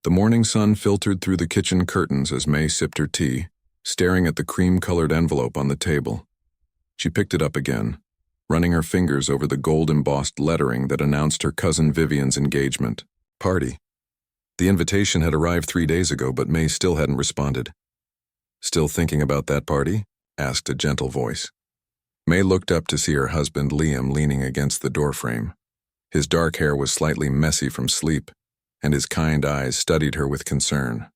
The morning sun filtered through the kitchen curtains as May sipped her tea, staring at the cream-colored envelope on the table. She picked it up again, running her fingers over the gold-embossed lettering that announced her cousin Vivian's engagement party. The invitation had arrived 3 days ago, but May still hadn't responded. "Still thinking about that party?" asked a gentle voice. May looked up to see her husband Liam leaning against the doorframe. His dark hair was slightly messy from sleep, and his kind eyes studied her with concern.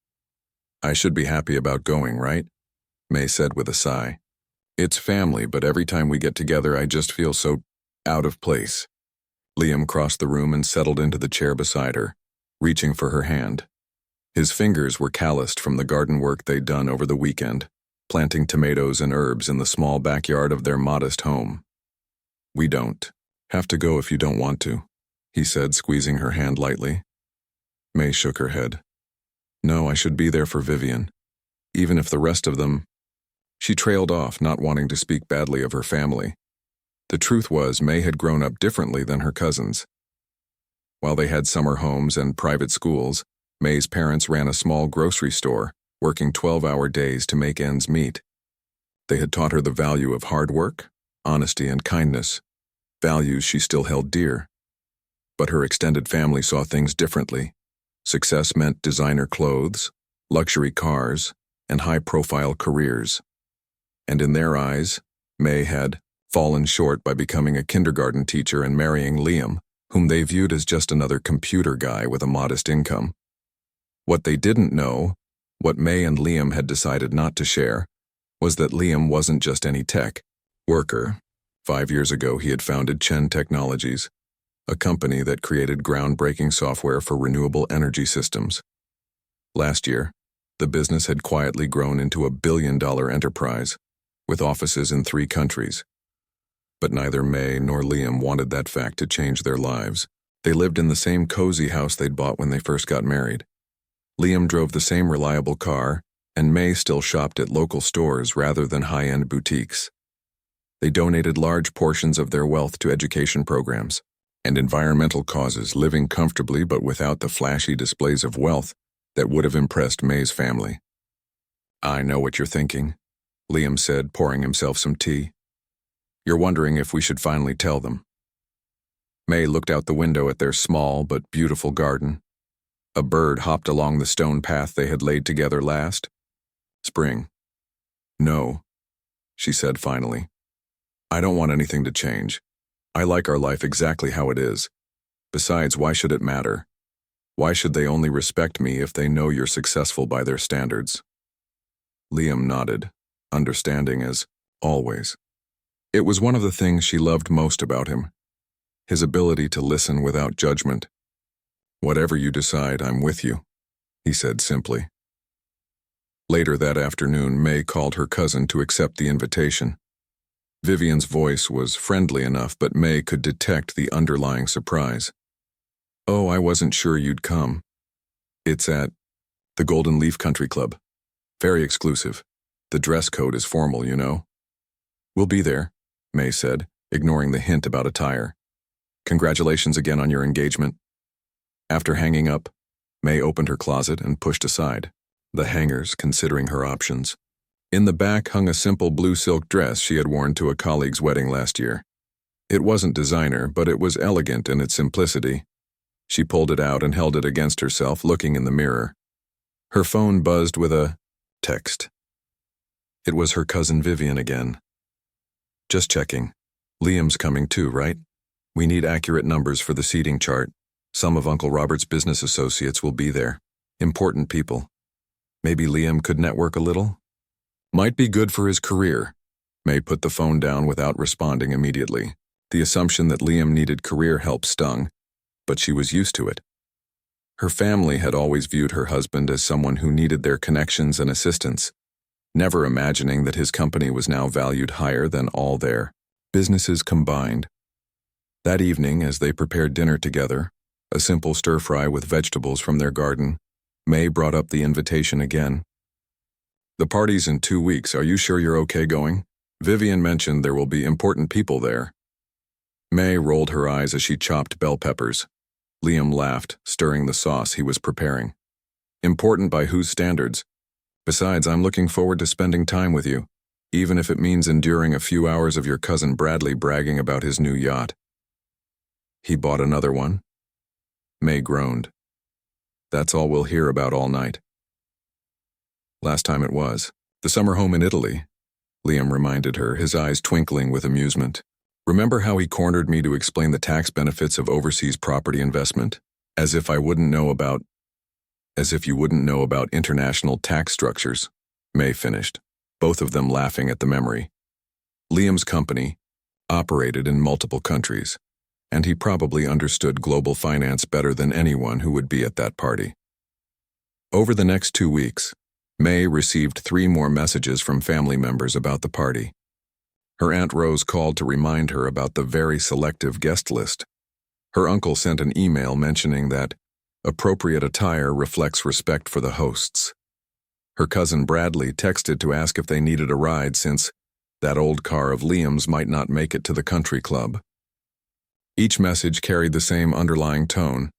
"I should be happy about going, right?" May said with a sigh. "It's family, but every time we get together I just feel so out of place." Liam crossed the room and settled into the chair beside her, reaching for her hand. His fingers were calloused from the garden work they'd done over the weekend, planting tomatoes and herbs in the small backyard of their modest home. "We don't have to go if you don't want to," he said, squeezing her hand lightly. May shook her head. "No, I should be there for Vivian, even if the rest of them—" She trailed off, not wanting to speak badly of her family. The truth was, May had grown up differently than her cousins. While they had summer homes and private schools, May's parents ran a small grocery store, working 12-hour days to make ends meet. They had taught her the value of hard work, honesty, and kindness, values she still held dear. But her extended family saw things differently. Success meant designer clothes, luxury cars, and high-profile careers. And in their eyes, May had fallen short by becoming a kindergarten teacher and marrying Liam, whom they viewed as just another computer guy with a modest income. What they didn't know, what May and Liam had decided not to share, was that Liam wasn't just any tech worker. 5 years ago, he had founded Chen Technologies, a company that created groundbreaking software for renewable energy systems. Last year, the business had quietly grown into a billion-dollar enterprise, with offices in 3 countries. But neither May nor Liam wanted that fact to change their lives. They lived in the same cozy house they'd bought when they first got married. Liam drove the same reliable car, and May still shopped at local stores rather than high-end boutiques. They donated large portions of their wealth to education programs and environmental causes, living comfortably but without the flashy displays of wealth that would have impressed May's family. "I know what you're thinking," Liam said, pouring himself some tea. "You're wondering if we should finally tell them." May looked out the window at their small but beautiful garden. A bird hopped along the stone path they had laid together last spring. "No," she said finally. "I don't want anything to change. I like our life exactly how it is. Besides, why should it matter? Why should they only respect me if they know you're successful by their standards?" Liam nodded, understanding as always. It was one of the things she loved most about him, his ability to listen without judgment. "Whatever you decide, I'm with you," he said simply. Later that afternoon, May called her cousin to accept the invitation. Vivian's voice was friendly enough, but May could detect the underlying surprise. "Oh, I wasn't sure you'd come. It's at the Golden Leaf Country Club. Very exclusive. The dress code is formal, you know." "We'll be there," May said, ignoring the hint about attire. "Congratulations again on your engagement." After hanging up, May opened her closet and pushed aside the hangers, considering her options. In the back hung a simple blue silk dress she had worn to a colleague's wedding last year. It wasn't designer, but it was elegant in its simplicity. She pulled it out and held it against herself, looking in the mirror. Her phone buzzed with a text. It was her cousin Vivian again. "Just checking. Liam's coming too, right? We need accurate numbers for the seating chart. Some of Uncle Robert's business associates will be there. Important people. Maybe Liam could network a little? Might be good for his career." May put the phone down without responding immediately. The assumption that Liam needed career help stung, but she was used to it. Her family had always viewed her husband as someone who needed their connections and assistance, never imagining that his company was now valued higher than all their businesses combined. That evening, as they prepared dinner together, a simple stir-fry with vegetables from their garden, May brought up the invitation again. "The party's in 2 weeks. Are you sure you're okay going? Vivian mentioned there will be important people there." May rolled her eyes as she chopped bell peppers. Liam laughed, stirring the sauce he was preparing. Important by whose standards? Besides, I'm looking forward to spending time with you, even if it means enduring a few hours of your cousin Bradley bragging about his new yacht. He bought another one? May groaned. That's all we'll hear about all night. Last time it was. The summer home in Italy, Liam reminded her, his eyes twinkling with amusement. Remember how he cornered me to explain the tax benefits of overseas property investment? As if you wouldn't know about international tax structures, May finished, both of them laughing at the memory. Liam's company operated in multiple countries, and he probably understood global finance better than anyone who would be at that party. Over the next 2 weeks, May received 3 more messages from family members about the party. Her Aunt Rose called to remind her about the very selective guest list. Her uncle sent an email mentioning that appropriate attire reflects respect for the hosts. Her cousin Bradley texted to ask if they needed a ride since that old car of Liam's might not make it to the country club. Each message carried the same underlying tone,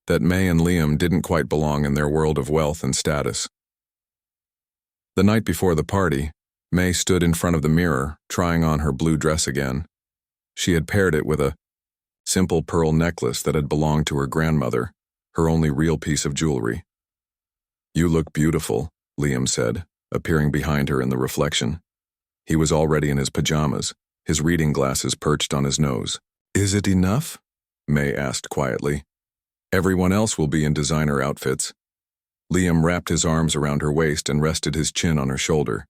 that May and Liam didn't quite belong in their world of wealth and status. The night before the party, May stood in front of the mirror, trying on her blue dress again. She had paired it with a simple pearl necklace that had belonged to her grandmother, her only real piece of jewelry. "You look beautiful," Liam said, appearing behind her in the reflection. He was already in his pajamas, his reading glasses perched on his nose. "Is it enough?" May asked quietly. "Everyone else will be in designer outfits." Liam wrapped his arms around her waist and rested his chin on her shoulder.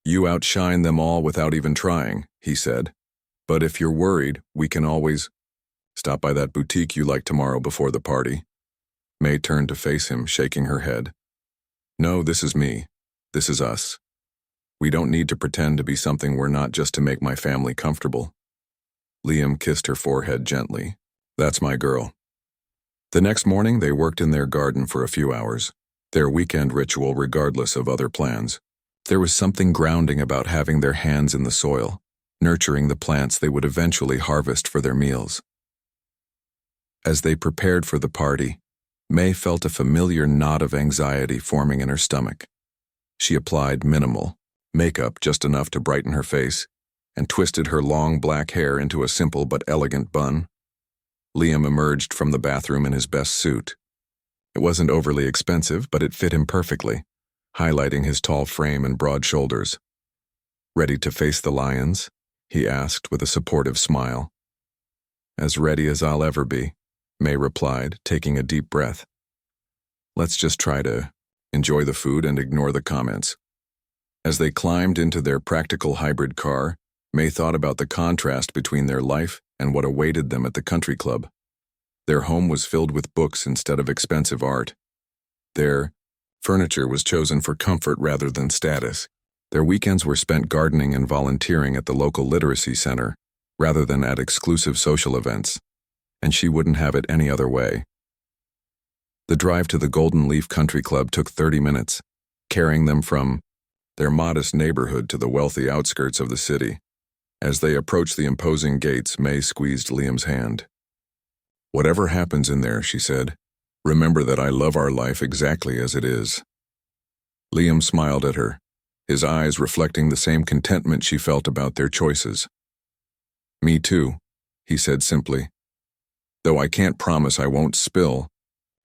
"You outshine them all without even trying," he said. "But if you're worried, we can always stop by that boutique you like tomorrow before the party." May turned to face him, shaking her head. "No, this is me. This is us. We don't need to pretend to be something we're not just to make my family comfortable." Liam kissed her forehead gently. "That's my girl." The next morning, they worked in their garden for a few hours, their weekend ritual regardless of other plans. There was something grounding about having their hands in the soil, nurturing the plants they would eventually harvest for their meals. As they prepared for the party, May felt a familiar knot of anxiety forming in her stomach. She applied minimal makeup, just enough to brighten her face, and twisted her long black hair into a simple but elegant bun. Liam emerged from the bathroom in his best suit. It wasn't overly expensive, but it fit him perfectly, highlighting his tall frame and broad shoulders. "Ready to face the lions?" he asked with a supportive smile. "As ready as I'll ever be," May replied, taking a deep breath. "Let's just try to enjoy the food and ignore the comments." As they climbed into their practical hybrid car, May thought about the contrast between their life and what awaited them at the country club. Their home was filled with books instead of expensive art. Their furniture was chosen for comfort rather than status. Their weekends were spent gardening and volunteering at the local literacy center rather than at exclusive social events, and she wouldn't have it any other way. The drive to the Golden Leaf Country Club took 30 minutes, carrying them from their modest neighborhood to the wealthy outskirts of the city. As they approached the imposing gates, May squeezed Liam's hand. "Whatever happens in there," she said, "remember that I love our life exactly as it is." Liam smiled at her, his eyes reflecting the same contentment she felt about their choices. "Me too," he said simply. "Though I can't promise I won't spill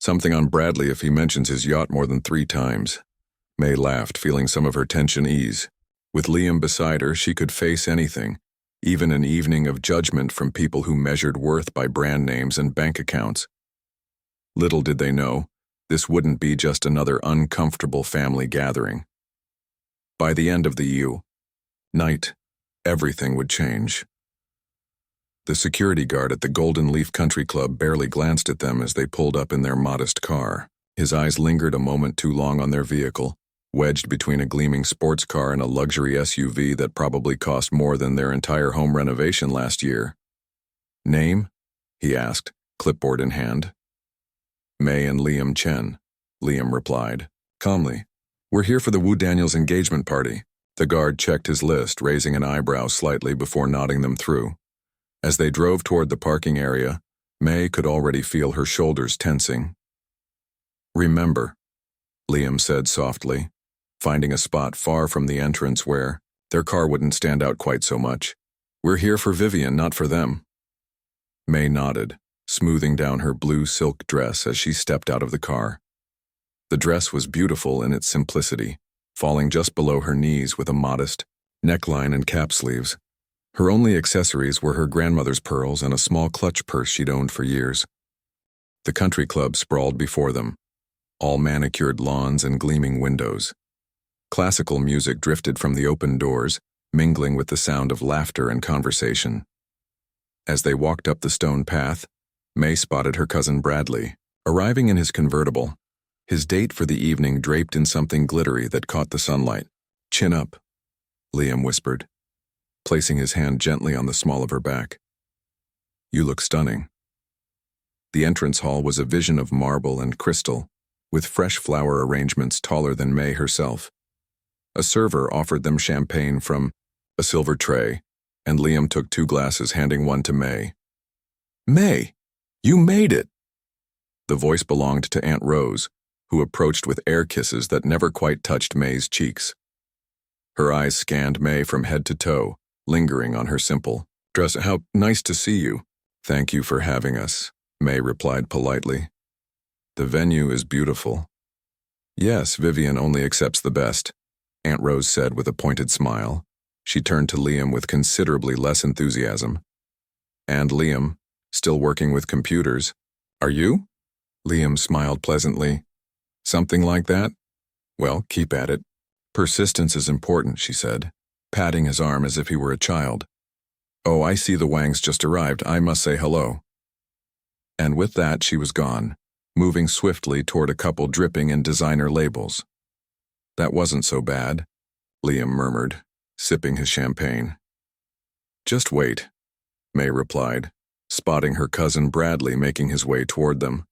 something on Bradley if he mentions his yacht more than 3 times. May laughed, feeling some of her tension ease. With Liam beside her, she could face anything, even an evening of judgment from people who measured worth by brand names and bank accounts. Little did they know, this wouldn't be just another uncomfortable family gathering. By the end of the night, everything would change. The security guard at the Golden Leaf Country Club barely glanced at them as they pulled up in their modest car. His eyes lingered a moment too long on their vehicle, wedged between a gleaming sports car and a luxury SUV that probably cost more than their entire home renovation last year. "Name?" he asked, clipboard in hand. "May and Liam Chen," Liam replied, calmly. "We're here for the Wu Daniels engagement party." The guard checked his list, raising an eyebrow slightly before nodding them through. As they drove toward the parking area, May could already feel her shoulders tensing. "Remember," Liam said softly, finding a spot far from the entrance where their car wouldn't stand out quite so much. We're here for Vivian, not for them. May nodded, smoothing down her blue silk dress as she stepped out of the car. The dress was beautiful in its simplicity, falling just below her knees with a modest neckline and cap sleeves. Her only accessories were her grandmother's pearls and a small clutch purse she'd owned for years. The country club sprawled before them, all manicured lawns and gleaming windows. Classical music drifted from the open doors, mingling with the sound of laughter and conversation. As they walked up the stone path, May spotted her cousin Bradley, arriving in his convertible, his date for the evening draped in something glittery that caught the sunlight. "Chin up," Liam whispered, placing his hand gently on the small of her back. "You look stunning." The entrance hall was a vision of marble and crystal, with fresh flower arrangements taller than May herself. A server offered them champagne from a silver tray, and Liam took 2 glasses, handing one to May. "May, you made it!" The voice belonged to Aunt Rose, who approached with air kisses that never quite touched May's cheeks. Her eyes scanned May from head to toe, lingering on her simple dress. "How nice to see you." "Thank you for having us," May replied politely. "The venue is beautiful." "Yes, Vivian only accepts the best," Aunt Rose said with a pointed smile. She turned to Liam with considerably less enthusiasm. "And Liam, still working with computers. Are you?" Liam smiled pleasantly. "Something like that? Well, keep at it. Persistence is important," she said, patting his arm as if he were a child. "Oh, I see the Wangs just arrived. I must say hello." And with that, she was gone, moving swiftly toward a couple dripping in designer labels. "That wasn't so bad," Liam murmured, sipping his champagne. "Just wait," May replied, spotting her cousin Bradley making his way toward them.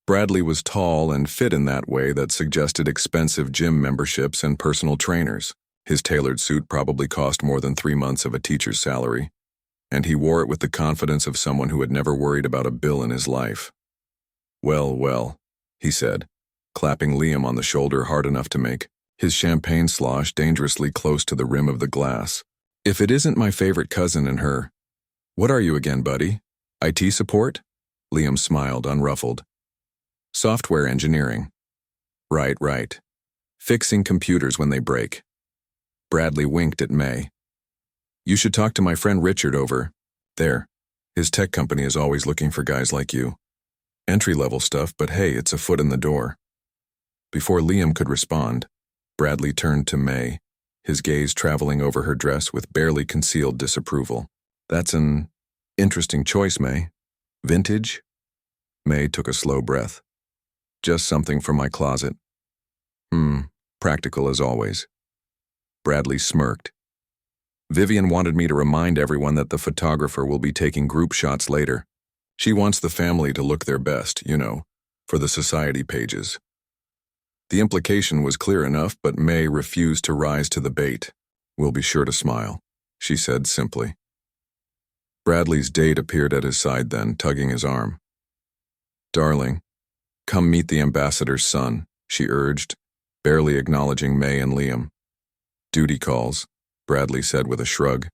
Bradley was tall and fit in that way that suggested expensive gym memberships and personal trainers. His tailored suit probably cost more than 3 months of a teacher's salary, and he wore it with the confidence of someone who had never worried about a bill in his life. "Well, well," he said, clapping Liam on the shoulder hard enough to make his champagne slosh dangerously close to the rim of the glass. "If it isn't my favorite cousin and her. What are you again, buddy? IT support?" Liam smiled, unruffled. "Software engineering." Right. Fixing computers when they break." Bradley winked at May. "You should talk to my friend Richard over there. His tech company is always looking for guys like you. Entry-level stuff, but hey, it's a foot in the door." Before Liam could respond, Bradley turned to May, his gaze traveling over her dress with barely concealed disapproval. "That's an interesting choice, May. Vintage?" May took a slow breath. "Just something from my closet." Practical as always." Bradley smirked. "Vivian wanted me to remind everyone that the photographer will be taking group shots later. She wants the family to look their best, for the society pages." The implication was clear enough, but May refused to rise to the bait. "We'll be sure to smile," she said simply. Bradley's date appeared at his side then, tugging his arm. "Darling, come meet the ambassador's son," she urged, barely acknowledging May and Liam. "Duty calls," Bradley said with a shrug.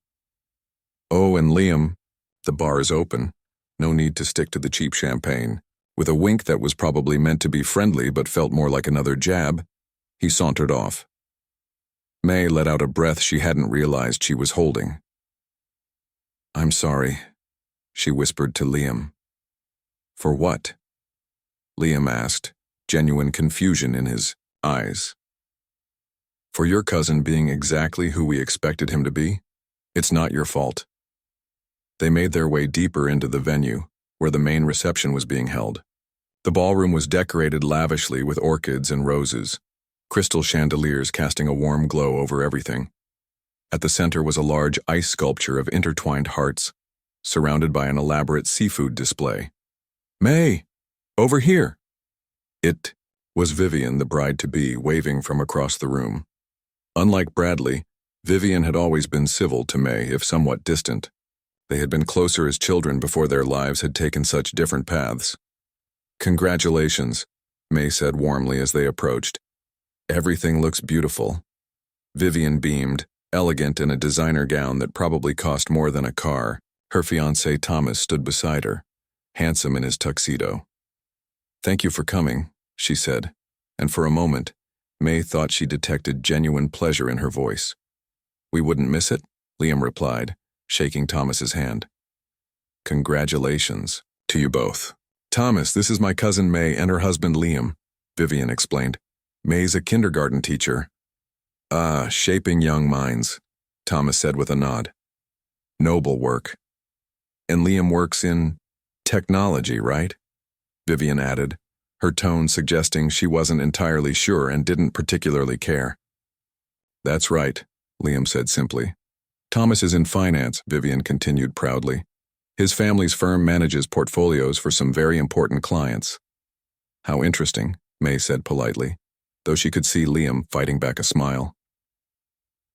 "Oh, and Liam, the bar is open. No need to stick to the cheap champagne." With a wink that was probably meant to be friendly but felt more like another jab, he sauntered off. May let out a breath she hadn't realized she was holding. "I'm sorry," she whispered to Liam. "For what?" Liam asked, genuine confusion in his eyes. "For your cousin being exactly who we expected him to be. It's not your fault." They made their way deeper into the venue, where the main reception was being held. The ballroom was decorated lavishly with orchids and roses, crystal chandeliers casting a warm glow over everything. At the center was a large ice sculpture of intertwined hearts, surrounded by an elaborate seafood display. "May, over here!" It was Vivian, the bride-to-be, waving from across the room. Unlike Bradley, Vivian had always been civil to May, if somewhat distant. They had been closer as children before their lives had taken such different paths. "Congratulations," May said warmly as they approached, Everything looks beautiful. Vivian beamed, elegant in a designer gown that probably cost more than a car. Her fiancé Thomas stood beside her, handsome in his tuxedo. "Thank you for coming," she said, and for a moment, May thought she detected genuine pleasure in her voice. "We wouldn't miss it," Liam replied, shaking Thomas's hand. "Congratulations to you both." "Thomas, this is my cousin May and her husband Liam," Vivian explained. "May's a kindergarten teacher." "Ah, shaping young minds," Thomas said with a nod. "Noble work. And Liam works in technology, right?" Vivian added, her tone suggesting she wasn't entirely sure and didn't particularly care. "That's right," Liam said simply. "Thomas is in finance," Vivian continued proudly. "His family's firm manages portfolios for some very important clients." "How interesting," May said politely, though she could see Liam fighting back a smile.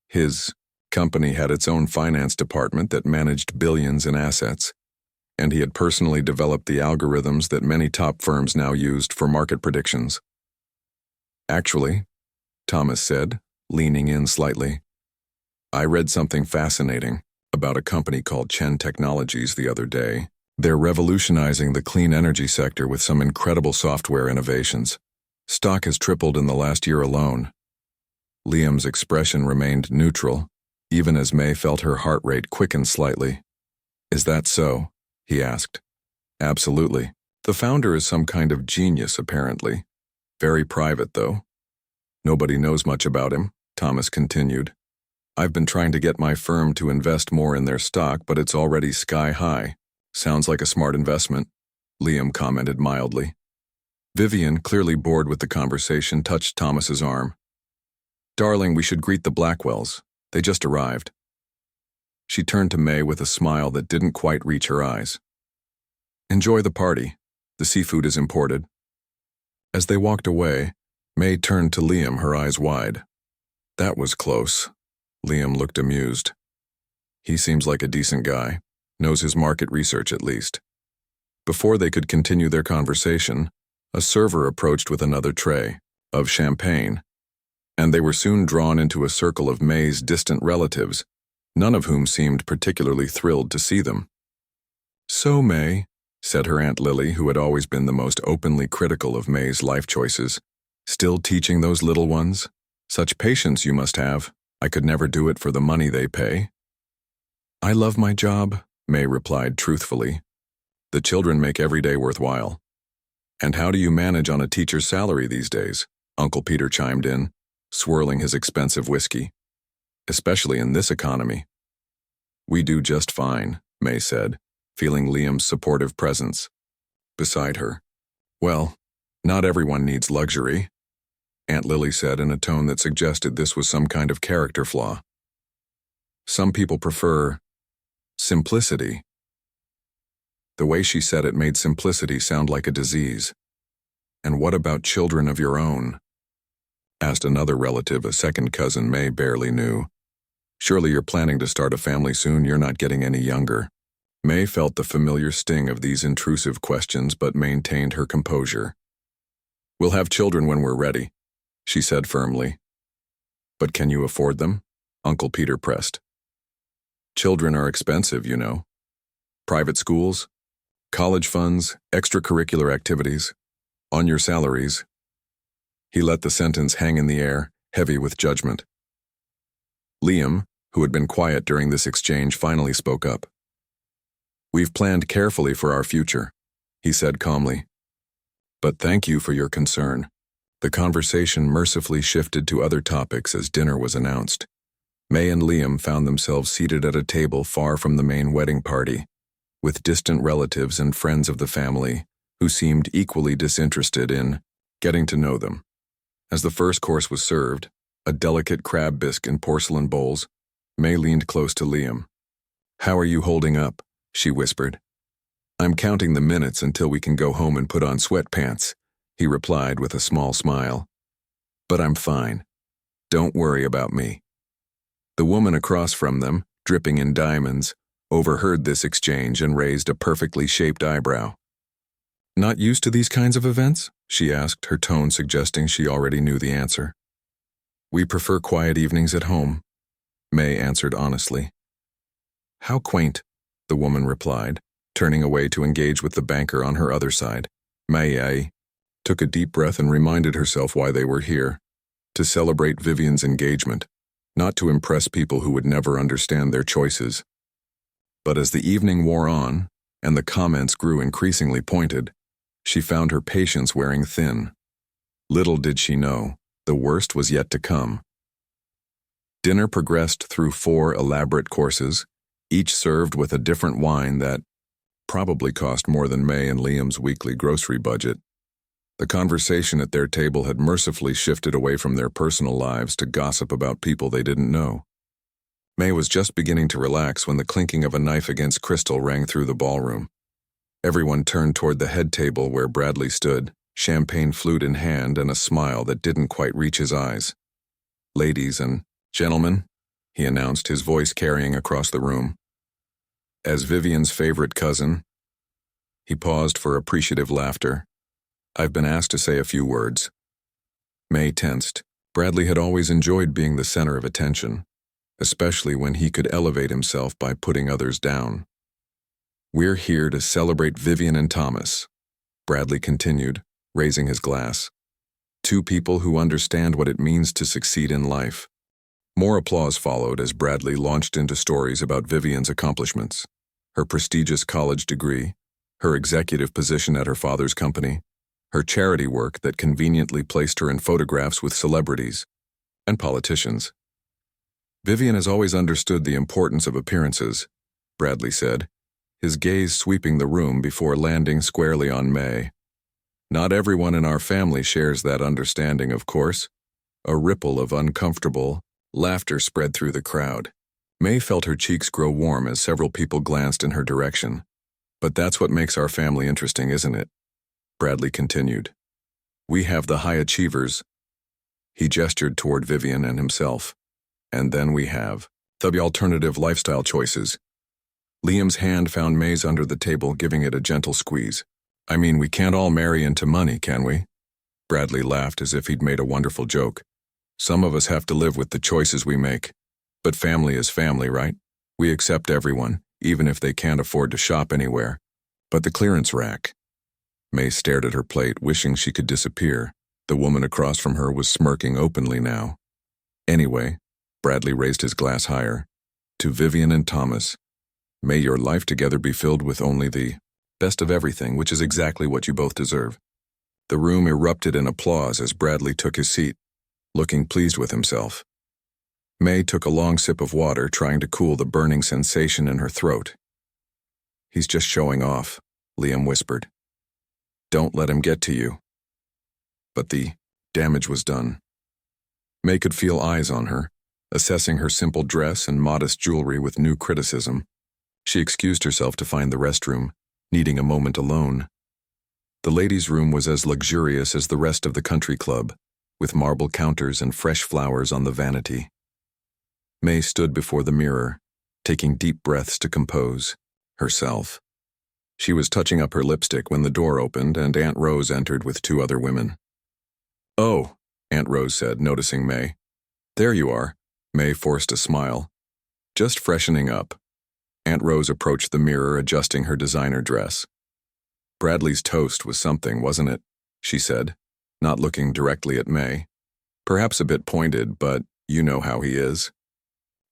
His company had its own finance department that managed billions in assets, and he had personally developed the algorithms that many top firms now used for market predictions. "Actually," Thomas said, leaning in slightly, "I read something fascinating about a company called Chen Technologies the other day. They're revolutionizing the clean energy sector with some incredible software innovations. Stock has tripled in the last year alone." Liam's expression remained neutral, even as May felt her heart rate quicken slightly. "Is that so?" he asked. "Absolutely. The founder is some kind of genius, apparently. Very private, though. Nobody knows much about him," Thomas continued. "I've been trying to get my firm to invest more in their stock, but it's already sky high. Sounds like a smart investment," Liam commented mildly. Vivian, clearly bored with the conversation, touched Thomas's arm. "Darling, we should greet the Blackwells. They just arrived." She turned to May with a smile that didn't quite reach her eyes. "Enjoy the party. The seafood is imported." As they walked away, May turned to Liam, her eyes wide. "That was close." Liam looked amused. "He seems like a decent guy, knows his market research at least." Before they could continue their conversation, a server approached with another tray of champagne, and they were soon drawn into a circle of May's distant relatives, none of whom seemed particularly thrilled to see them. "So, May," said her Aunt Lily, who had always been the most openly critical of May's life choices, "still teaching those little ones? Such patience you must have. I could never do it for the money they pay." "I love my job," May replied truthfully. "The children make every day worthwhile." "And how do you manage on a teacher's salary these days?" Uncle Peter chimed in, swirling his expensive whiskey. "Especially in this economy." "We do just fine," May said, feeling Liam's supportive presence beside her. "Well, not everyone needs luxury," Aunt Lily said in a tone that suggested this was some kind of character flaw. "Some people prefer simplicity." The way she said it made simplicity sound like a disease. "And what about children of your own?" asked another relative, a second cousin May barely knew. "Surely you're planning to start a family soon. You're not getting any younger." May felt the familiar sting of these intrusive questions but maintained her composure. "We'll have children when we're ready," she said firmly. "But can you afford them?" Uncle Peter pressed. "Children are expensive, you know. Private schools, college funds, extracurricular activities, on your salaries." He let the sentence hang in the air, heavy with judgment. Liam, who had been quiet during this exchange, finally spoke up. "We've planned carefully for our future," he said calmly. "But thank you for your concern." The conversation mercifully shifted to other topics as dinner was announced. May and Liam found themselves seated at a table far from the main wedding party, with distant relatives and friends of the family who seemed equally disinterested in getting to know them. As the first course was served, a delicate crab bisque in porcelain bowls, May leaned close to Liam. "How are you holding up?" she whispered. "I'm counting the minutes until we can go home and put on sweatpants," he replied with a small smile. "But I'm fine. Don't worry about me." The woman across from them, dripping in diamonds, overheard this exchange and raised a perfectly shaped eyebrow. "Not used to these kinds of events?" she asked, her tone suggesting she already knew the answer. We prefer quiet evenings at home, May answered honestly. How quaint, the woman replied, turning away to engage with the banker on her other side. May took a deep breath and reminded herself why they were here. To celebrate Vivian's engagement, not to impress people who would never understand their choices. But as the evening wore on, and the comments grew increasingly pointed, she found her patience wearing thin. Little did she know, the worst was yet to come. Dinner progressed through 4 elaborate courses, each served with a different wine that probably cost more than May and Liam's weekly grocery budget. The conversation at their table had mercifully shifted away from their personal lives to gossip about people they didn't know. May was just beginning to relax when the clinking of a knife against crystal rang through the ballroom. Everyone turned toward the head table where Bradley stood, champagne flute in hand and a smile that didn't quite reach his eyes. "Ladies and gentlemen," he announced, his voice carrying across the room. As Vivian's favorite cousin, he paused for appreciative laughter. "I've been asked to say a few words." May tensed. Bradley had always enjoyed being the center of attention, especially when he could elevate himself by putting others down. "We're here to celebrate Vivian and Thomas," Bradley continued, raising his glass. "Two people who understand what it means to succeed in life." More applause followed as Bradley launched into stories about Vivian's accomplishments, her prestigious college degree, her executive position at her father's company, her charity work that conveniently placed her in photographs with celebrities and politicians. "Vivian has always understood the importance of appearances," Bradley said, his gaze sweeping the room before landing squarely on May. "Not everyone in our family shares that understanding, of course." A ripple of uncomfortable laughter spread through the crowd. May felt her cheeks grow warm as several people glanced in her direction. "But that's what makes our family interesting, isn't it?" Bradley continued. "We have the high achievers." He gestured toward Vivian and himself. "And then we have the alternative lifestyle choices." Liam's hand found May's under the table, giving it a gentle squeeze. "I mean, we can't all marry into money, can we?" Bradley laughed as if he'd made a wonderful joke. "Some of us have to live with the choices we make. But family is family, right? We accept everyone, even if they can't afford to shop anywhere. But the clearance rack." May stared at her plate, wishing she could disappear. The woman across from her was smirking openly now. "Anyway," Bradley raised his glass higher, "to Vivian and Thomas, may your life together be filled with only the best of everything, which is exactly what you both deserve." The room erupted in applause as Bradley took his seat, looking pleased with himself. May took a long sip of water, trying to cool the burning sensation in her throat. "He's just showing off," Liam whispered. "Don't let him get to you." But the damage was done. May could feel eyes on her, assessing her simple dress and modest jewelry with new criticism. She excused herself to find the restroom, needing a moment alone. The ladies' room was as luxurious as the rest of the country club, with marble counters and fresh flowers on the vanity. May stood before the mirror, taking deep breaths to compose herself. She was touching up her lipstick when the door opened and Aunt Rose entered with 2 other women. "Oh," Aunt Rose said, noticing May. "There you are." May forced a smile. "Just freshening up." Aunt Rose approached the mirror, adjusting her designer dress. "Bradley's toast was something, wasn't it?" she said, not looking directly at May. "Perhaps a bit pointed, but you know how he is."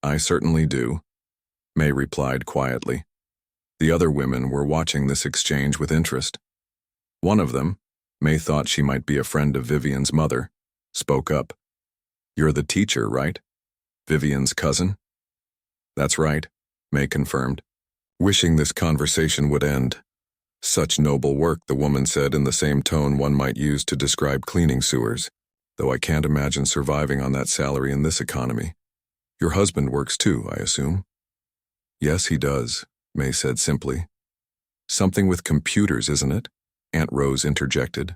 "I certainly do," May replied quietly. The other women were watching this exchange with interest. One of them, May thought she might be a friend of Vivian's mother, spoke up. "You're the teacher, right? Vivian's cousin?" "That's right," May confirmed, wishing this conversation would end. "Such noble work," the woman said in the same tone one might use to describe cleaning sewers, "though I can't imagine surviving on that salary in this economy. Your husband works too, I assume?" "Yes, he does," May said simply. "Something with computers, isn't it?" Aunt Rose interjected.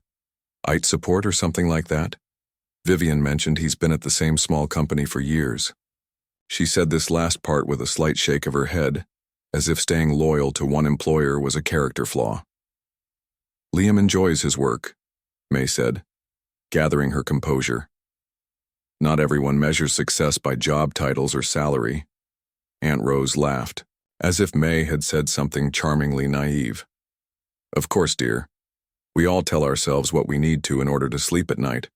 "IT support or something like that?" Vivian mentioned he's been at the same small company for years. She said this last part with a slight shake of her head, as if staying loyal to one employer was a character flaw. "Liam enjoys his work," May said, gathering her composure. Not everyone measures success by job titles or salary. Aunt Rose laughed, as if May had said something charmingly naive. Of course, dear. We all tell ourselves what we need to in order to sleep at night.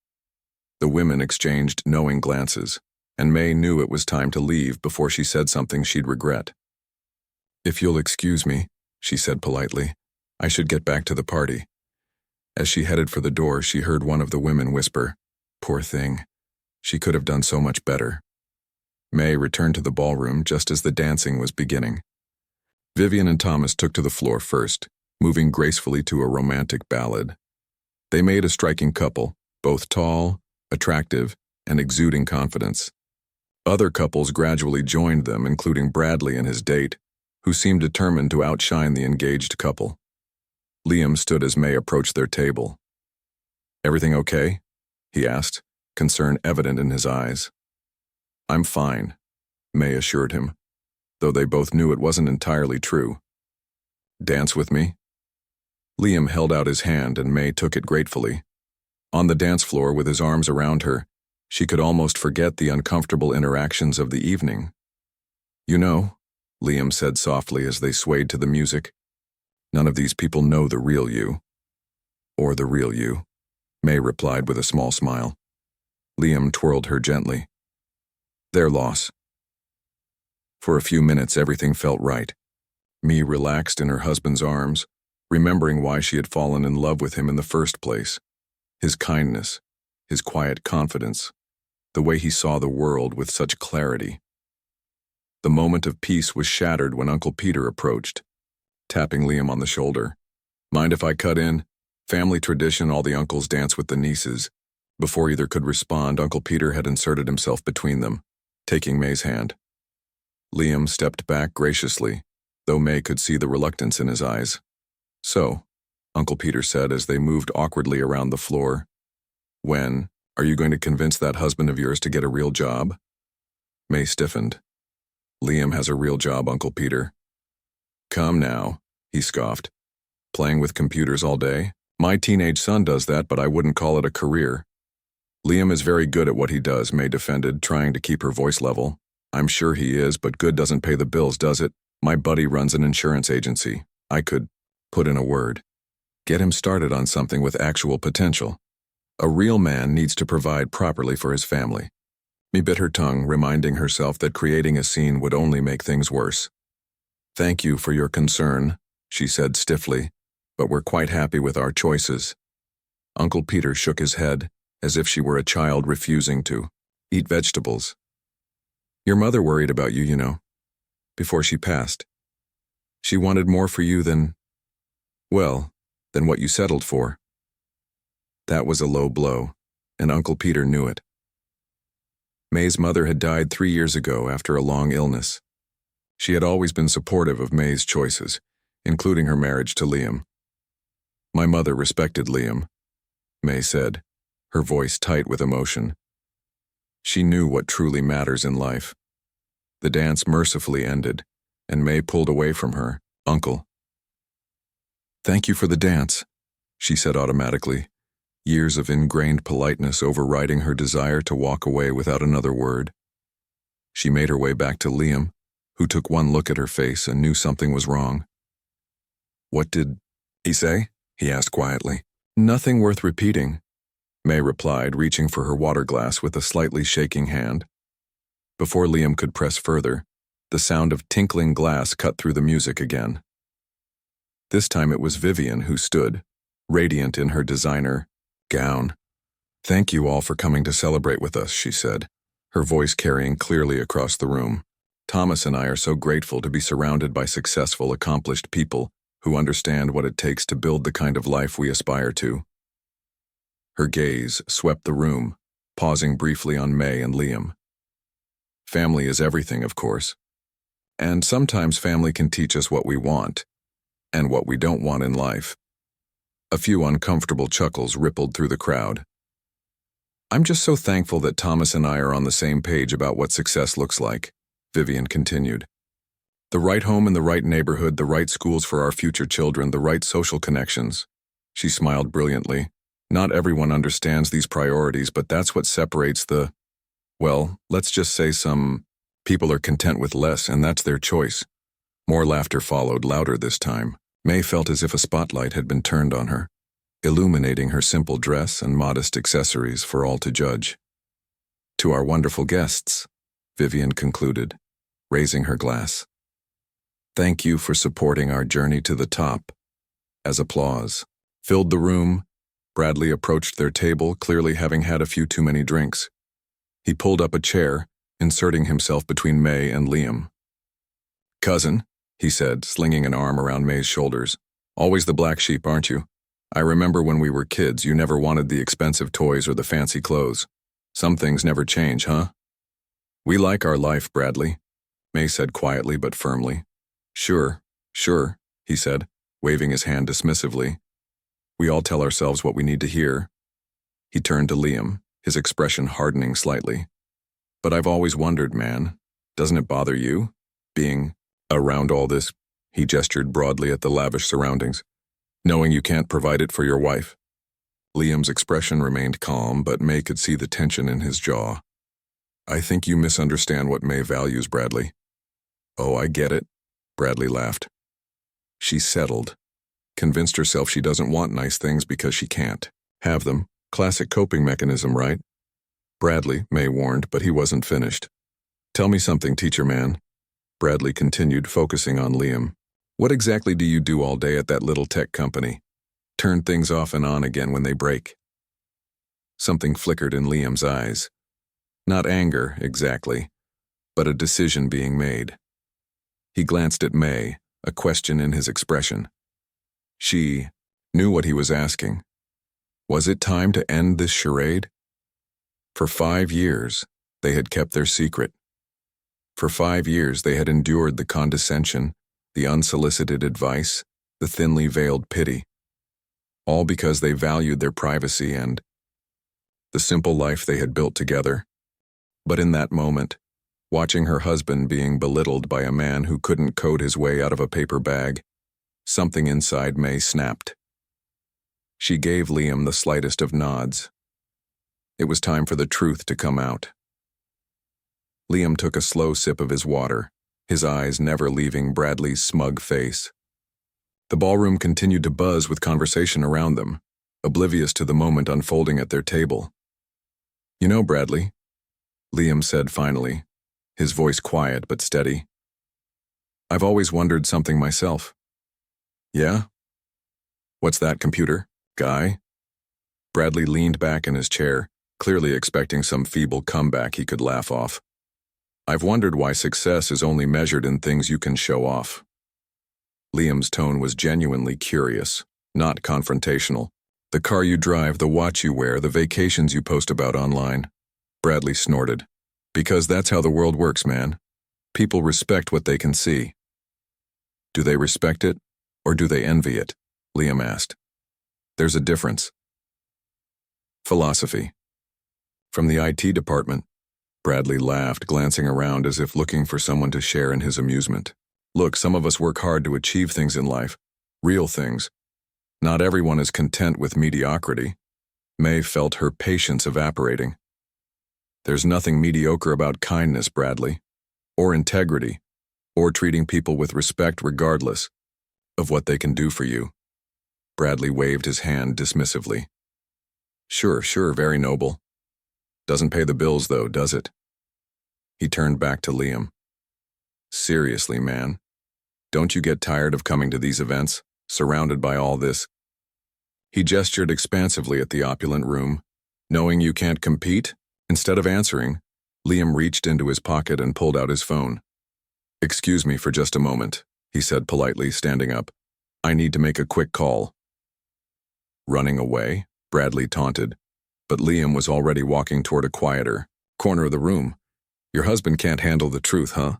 The women exchanged knowing glances, and May knew it was time to leave before she said something she'd regret. If you'll excuse me, she said politely, I should get back to the party. As she headed for the door, she heard one of the women whisper, Poor thing. She could have done so much better. May returned to the ballroom just as the dancing was beginning. Vivian and Thomas took to the floor first, moving gracefully to a romantic ballad. They made a striking couple, both tall, attractive, and exuding confidence. Other couples gradually joined them, including Bradley and his date, who seemed determined to outshine the engaged couple. Liam stood as May approached their table. Everything okay? He asked, concern evident in his eyes. I'm fine, May assured him, though they both knew it wasn't entirely true. Dance with me? Liam held out his hand and May took it gratefully. On the dance floor with his arms around her, she could almost forget the uncomfortable interactions of the evening. You know, Liam said softly as they swayed to the music, none of these people know the real you. Or the real you, May replied with a small smile. Liam twirled her gently. Their loss. For a few minutes, everything felt right. May relaxed in her husband's arms, remembering why she had fallen in love with him in the first place. His kindness, his quiet confidence, the way he saw the world with such clarity. The moment of peace was shattered when Uncle Peter approached, tapping Liam on the shoulder. Mind if I cut in? Family tradition, all the uncles dance with the nieces. Before either could respond, Uncle Peter had inserted himself between them, taking May's hand. Liam stepped back graciously, though May could see the reluctance in his eyes. So, Uncle Peter said as they moved awkwardly around the floor, when are you going to convince that husband of yours to get a real job? May stiffened. Liam has a real job, Uncle Peter. Come now, he scoffed. Playing with computers all day? My teenage son does that, but I wouldn't call it a career. Liam is very good at what he does, May defended, trying to keep her voice level. I'm sure he is, but good doesn't pay the bills, does it? My buddy runs an insurance agency. I could put in a word. Get him started on something with actual potential. A real man needs to provide properly for his family. May bit her tongue, reminding herself that creating a scene would only make things worse. Thank you for your concern, she said stiffly, but we're quite happy with our choices. Uncle Peter shook his head, as if she were a child refusing to eat vegetables. Your mother worried about you, you know, before she passed. She wanted more for you than what you settled for. That was a low blow, and Uncle Peter knew it. May's mother had died 3 years ago after a long illness. She had always been supportive of May's choices, including her marriage to Liam. My mother respected Liam, May said, her voice tight with emotion. She knew what truly matters in life. The dance mercifully ended, and May pulled away from her. Uncle. Thank you for the dance, she said automatically, years of ingrained politeness overriding her desire to walk away without another word. She made her way back to Liam, who took one look at her face and knew something was wrong. What did he say? He asked quietly. Nothing worth repeating, May replied, reaching for her water glass with a slightly shaking hand. Before Liam could press further, the sound of tinkling glass cut through the music again. This time it was Vivian who stood, radiant in her designer gown. Thank you all for coming to celebrate with us, she said, her voice carrying clearly across the room. Thomas and I are so grateful to be surrounded by successful, accomplished people who understand what it takes to build the kind of life we aspire to. Her gaze swept the room, pausing briefly on May and Liam. Family is everything, of course. And sometimes family can teach us what we want, and what we don't want in life. A few uncomfortable chuckles rippled through the crowd. I'm just so thankful that Thomas and I are on the same page about what success looks like, Vivian continued. The right home in the right neighborhood, the right schools for our future children, the right social connections. She smiled brilliantly. Not everyone understands these priorities, but that's what separates the Well, let's just say some people are content with less, and that's their choice. More laughter followed, louder this time. May felt as if a spotlight had been turned on her, illuminating her simple dress and modest accessories for all to judge. To our wonderful guests, Vivian concluded, raising her glass. Thank you for supporting our journey to the top. As applause filled the room, Bradley approached their table, clearly having had a few too many drinks. He pulled up a chair, inserting himself between May and Liam. Cousin, he said, slinging an arm around May's shoulders. Always the black sheep, aren't you? I remember when we were kids, you never wanted the expensive toys or the fancy clothes. Some things never change, huh? We like our life, Bradley, May said quietly but firmly. Sure, he said, waving his hand dismissively. We all tell ourselves what we need to hear. He turned to Liam, his expression hardening slightly. But I've always wondered, man, doesn't it bother you, being around all this? He gestured broadly at the lavish surroundings. Knowing you can't provide it for your wife? Liam's expression remained calm, but May could see the tension in his jaw. I think you misunderstand what May values, Bradley. Oh, I get it, Bradley laughed. She settled, convinced herself she doesn't want nice things because she can't have them. Classic coping mechanism, right? Bradley, May warned, but he wasn't finished. Tell me something, teacher man. Bradley continued, focusing on Liam. What exactly do you do all day at that little tech company? Turn things off and on again when they break. Something flickered in Liam's eyes. Not anger, exactly, but a decision being made. He glanced at May, a question in his expression. She knew what he was asking. Was it time to end this charade? For 5 years, they had kept their secret. For 5 years, they had endured the condescension, the unsolicited advice, the thinly veiled pity. All because they valued their privacy and the simple life they had built together. But in that moment, watching her husband being belittled by a man who couldn't code his way out of a paper bag, something inside May snapped. She gave Liam the slightest of nods. It was time for the truth to come out. Liam took a slow sip of his water, his eyes never leaving Bradley's smug face. The ballroom continued to buzz with conversation around them, oblivious to the moment unfolding at their table. You know, Bradley, Liam said finally, his voice quiet but steady. I've always wondered something myself. Yeah? What's that, computer guy? Bradley leaned back in his chair, clearly expecting some feeble comeback he could laugh off. I've wondered why success is only measured in things you can show off. Liam's tone was genuinely curious, not confrontational. The car you drive, the watch you wear, the vacations you post about online. Bradley snorted. Because that's how the world works, man. People respect what they can see. Do they respect it, or do they envy it? Liam asked. There's a difference. Philosophy. From the IT department, Bradley laughed, glancing around as if looking for someone to share in his amusement. Look, some of us work hard to achieve things in life, real things. Not everyone is content with mediocrity. May felt her patience evaporating. There's nothing mediocre about kindness, Bradley, or integrity, or treating people with respect regardless of what they can do for you. Bradley waved his hand dismissively. Sure, very noble. Doesn't pay the bills though, does it? He turned back to Liam. Seriously, man. Don't you get tired of coming to these events, surrounded by all this? He gestured expansively at the opulent room. Knowing you can't compete? Instead of answering, Liam reached into his pocket and pulled out his phone. Excuse me for just a moment, he said politely, standing up. I need to make a quick call. Running away? Bradley taunted, but Liam was already walking toward a quieter corner of the room. Your husband can't handle the truth, huh?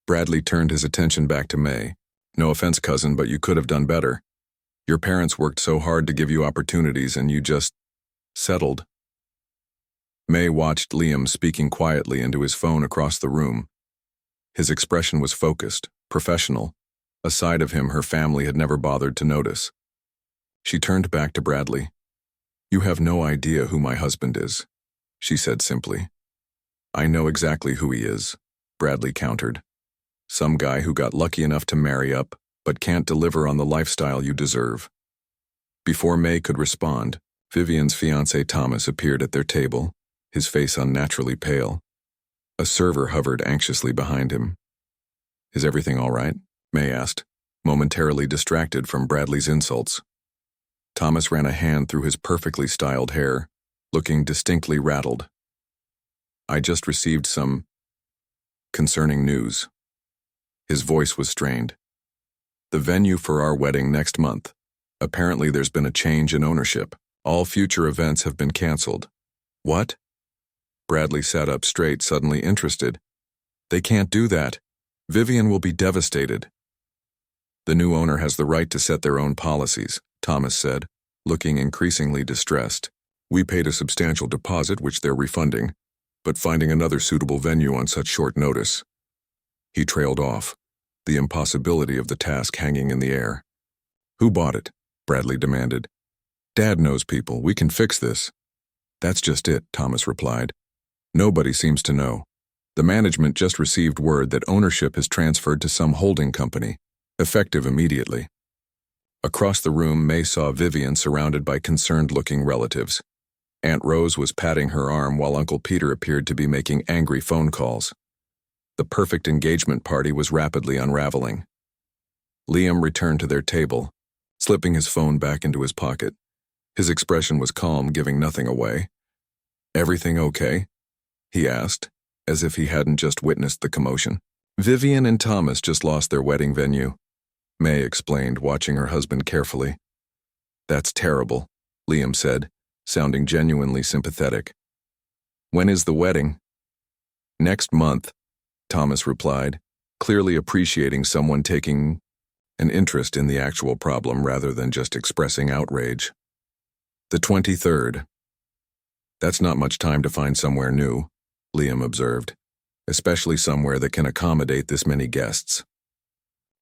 Bradley turned his attention back to May. No offense, cousin, but you could have done better. Your parents worked so hard to give you opportunities and you just settled. May watched Liam speaking quietly into his phone across the room. His expression was focused, professional, a side of him her family had never bothered to notice. She turned back to Bradley. You have no idea who my husband is, she said simply. I know exactly who he is, Bradley countered. Some guy who got lucky enough to marry up, but can't deliver on the lifestyle you deserve. Before May could respond, Vivian's fiancé Thomas appeared at their table, his face unnaturally pale. A server hovered anxiously behind him. Is everything all right? May asked, momentarily distracted from Bradley's insults. Thomas ran a hand through his perfectly styled hair, looking distinctly rattled. I just received some concerning news. His voice was strained. The venue for our wedding next month. Apparently there's been a change in ownership. All future events have been canceled. What? Bradley sat up straight, suddenly interested. They can't do that. Vivian will be devastated. The new owner has the right to set their own policies, Thomas said, looking increasingly distressed. We paid a substantial deposit, which they're refunding, but finding another suitable venue on such short notice. He trailed off, the impossibility of the task hanging in the air. Who bought it? Bradley demanded. Dad knows people. We can fix this. That's just it, Thomas replied. Nobody seems to know. The management just received word that ownership has transferred to some holding company, effective immediately. Across the room, May saw Vivian surrounded by concerned-looking relatives. Aunt Rose was patting her arm while Uncle Peter appeared to be making angry phone calls. The perfect engagement party was rapidly unraveling. Liam returned to their table, slipping his phone back into his pocket. His expression was calm, giving nothing away. Everything okay? He asked, as if he hadn't just witnessed the commotion. Vivian and Thomas just lost their wedding venue, May explained, watching her husband carefully. That's terrible, Liam said, sounding genuinely sympathetic. When is the wedding? Next month, Thomas replied, clearly appreciating someone taking an interest in the actual problem rather than just expressing outrage. The 23rd. That's not much time to find somewhere new, Liam observed, especially somewhere that can accommodate this many guests.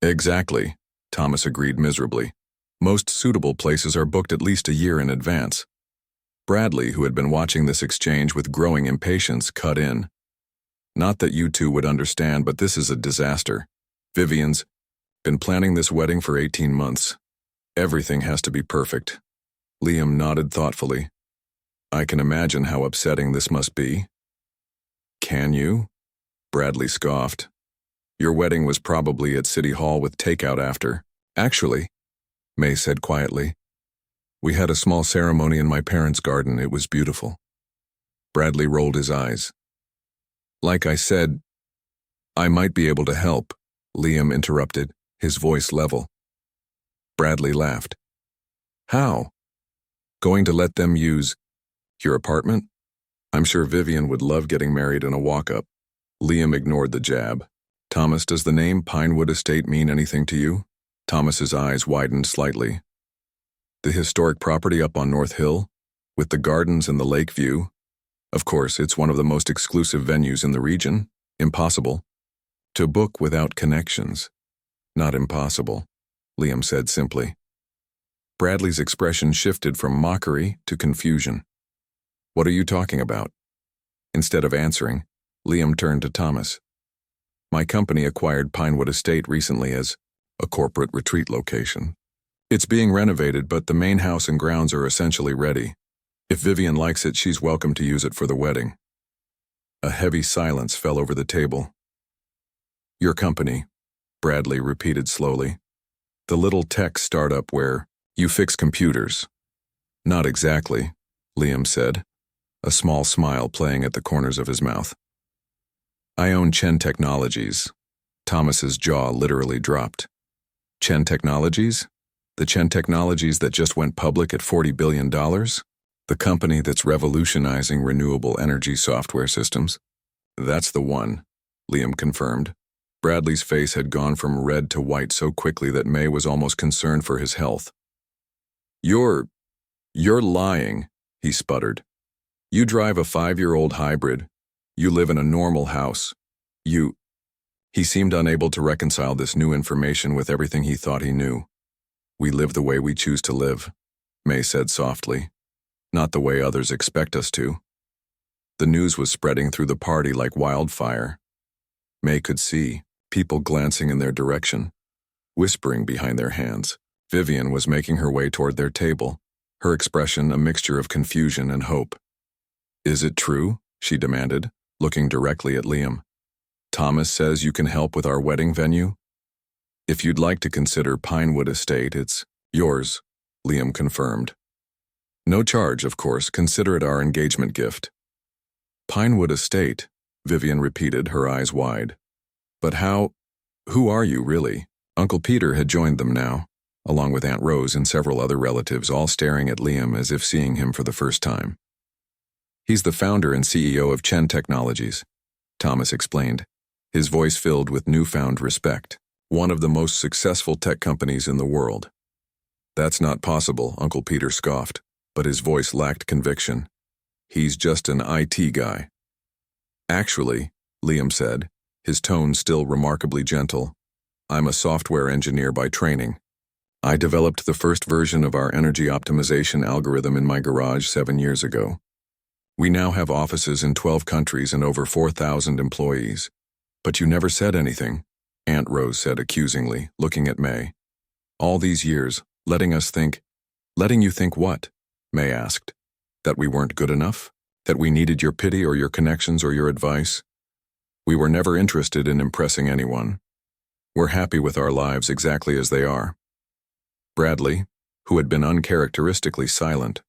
Exactly, Thomas agreed miserably. Most suitable places are booked at least a year in advance. Bradley, who had been watching this exchange with growing impatience, cut in. Not that you two would understand, but this is a disaster. Vivian's been planning this wedding for 18 months. Everything has to be perfect. Liam nodded thoughtfully. I can imagine how upsetting this must be. Can you? Bradley scoffed. Your wedding was probably at City Hall with takeout after. Actually, May said quietly, we had a small ceremony in my parents' garden. It was beautiful. Bradley rolled his eyes. Like I said, I might be able to help, Liam interrupted, his voice level. Bradley laughed. How? Going to let them use your apartment? I'm sure Vivian would love getting married in a walk-up. Liam ignored the jab. Thomas, does the name Pinewood Estate mean anything to you? Thomas's eyes widened slightly. The historic property up on North Hill, with the gardens and the lake view. Of course, it's one of the most exclusive venues in the region. Impossible to book without connections. Not impossible, Liam said simply. Bradley's expression shifted from mockery to confusion. What are you talking about? Instead of answering, Liam turned to Thomas. My company acquired Pinewood Estate recently as a corporate retreat location. It's being renovated, but the main house and grounds are essentially ready. If Vivian likes it, she's welcome to use it for the wedding. A heavy silence fell over the table. Your company, Bradley repeated slowly. The little tech startup where you fix computers. Not exactly, Liam said, a small smile playing at the corners of his mouth. I own Chen Technologies. Thomas's jaw literally dropped. Chen Technologies? The Chen Technologies that just went public at $40 billion? The company that's revolutionizing renewable energy software systems? That's the one, Liam confirmed. Bradley's face had gone from red to white so quickly that May was almost concerned for his health. You're lying, he sputtered. You drive a 5-year-old hybrid. You live in a normal house. He seemed unable to reconcile this new information with everything he thought he knew. We live the way we choose to live, May said softly. Not the way others expect us to. The news was spreading through the party like wildfire. May could see people glancing in their direction, whispering behind their hands. Vivian was making her way toward their table, her expression a mixture of confusion and hope. "Is it true?" she demanded, looking directly at Liam. "Thomas says you can help with our wedding venue? If you'd like to consider Pinewood Estate, it's yours," Liam confirmed. "No charge, of course. Consider it our engagement gift." "Pinewood Estate," Vivian repeated, her eyes wide. "But who are you, really?" Uncle Peter had joined them now, along with Aunt Rose and several other relatives, all staring at Liam as if seeing him for the first time. "He's the founder and CEO of Chen Technologies," Thomas explained, his voice filled with newfound respect. "One of the most successful tech companies in the world." "That's not possible," Uncle Peter scoffed, but his voice lacked conviction. "He's just an IT guy." "Actually," Liam said, his tone still remarkably gentle, "I'm a software engineer by training. I developed the first version of our energy optimization algorithm in my garage 7 years ago. We now have offices in 12 countries and over 4,000 employees. But you never said anything," Aunt Rose said accusingly, looking at May. "All these years, letting you think what?" May asked. "That we weren't good enough? That we needed your pity or your connections or your advice? We were never interested in impressing anyone. We're happy with our lives exactly as they are." Bradley, who had been uncharacteristically silent,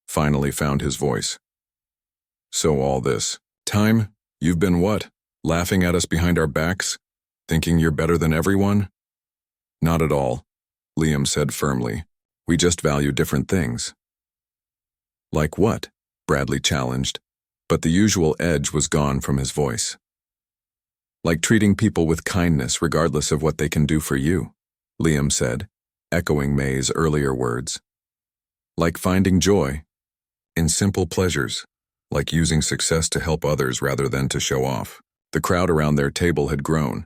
finally found his voice. "So all this time, you've been what? Laughing at us behind our backs? Thinking you're better than everyone?" "Not at all," Liam said firmly. "We just value different things." "Like what?" Bradley challenged, but the usual edge was gone from his voice. "Like treating people with kindness regardless of what they can do for you," Liam said, echoing May's earlier words. "Like finding joy in simple pleasures, like using success to help others rather than to show off." The crowd around their table had grown.